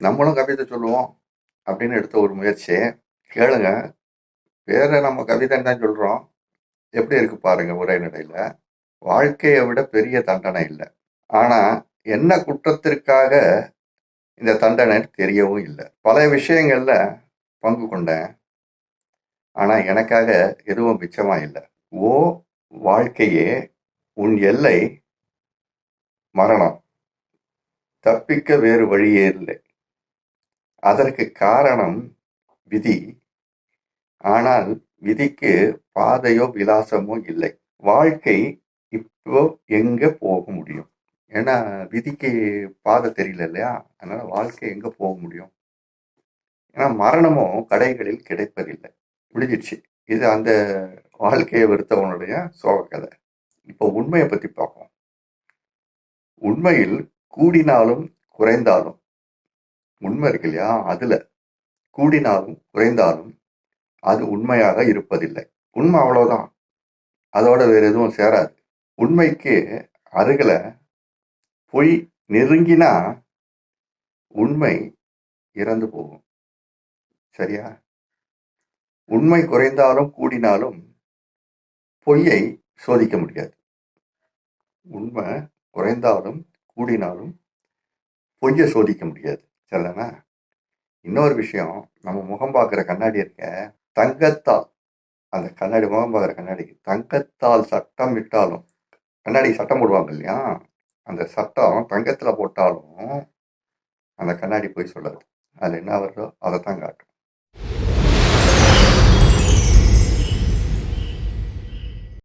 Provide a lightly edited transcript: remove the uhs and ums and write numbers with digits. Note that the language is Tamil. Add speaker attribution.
Speaker 1: நம்மளும் கவிதை சொல்லுவோம் அப்படின்னு எடுத்த ஒரு முயற்சி. கேளுங்க, வேற நம்ம கவிதைன்னு தான் சொல்றோம். எப்படி இருக்கு பாருங்க உரைநடையில. வாழ்க்கையை விட பெரிய தண்டனை இல்லை. ஆனா என்ன குற்றத்திற்காக இந்த தண்டனை தெரியவும் இல்லை. பல விஷயங்கள்ல பங்கு கொண்டேன். ஆனா எனக்காக எதுவும் மிச்சமா இல்லை. ஓ வாழ்க்கையே, உன் எல்லை மரணம். தப்பிக்க வேறு வழியே இல்லை. அதற்கு காரணம் விதி. ஆனால் விதிக்கு பாதையோ விலாசமோ இல்லை. வாழ்க்கை இப்போ எங்க போக முடியும்? ஏன்னா விதிக்கு பாதை தெரியல இல்லையா? அதனால வாழ்க்கை எங்க போக முடியும்? ஏன்னா மரணமும் கடைகளில் கிடைப்பதில்லை. முடிஞ்சிடுச்சு. இது அந்த வாழ்க்கையை வெறுத்தவனுடைய சோக கதை. இப்போ உண்மையை பத்தி பார்ப்போம். உண்மையில் கூடினாலும் குறைந்தாலும், உண்மை இருக்கு இல்லையா, அதுல கூடினாலும் குறைந்தாலும் அது உண்மையாக இருப்பதில்லை. உண்மை அவ்வளவுதான். அதோட வேற எதுவும் சேராது. உண்மைக்கு அருகில பொய் நெருங்கினா உண்மை இறந்து போகும். சரியா? உண்மை குறைந்தாலும் கூடினாலும் பொய்யை சோதிக்க முடியாது. உண்மை குறைந்தாலும் கூடினாலும் பொய்யை சோதிக்க முடியாது. சரிதானா? இன்னொரு விஷயம், நம்ம முகம் பார்க்குற கண்ணாடி இருக்க, தங்கத்தால், அந்த கண்ணாடி, முகம் பார்க்குற கண்ணாடி தங்கத்தால் சட்டம் விட்டாலும், கண்ணாடி சட்டம் போடுவாங்க இல்லையா, அந்த சட்டம் தங்கத்துல போட்டாலும் அந்த கண்ணாடி போய் சொல்லாது. அது என்ன வருதோ அதை தான் காட்டும்.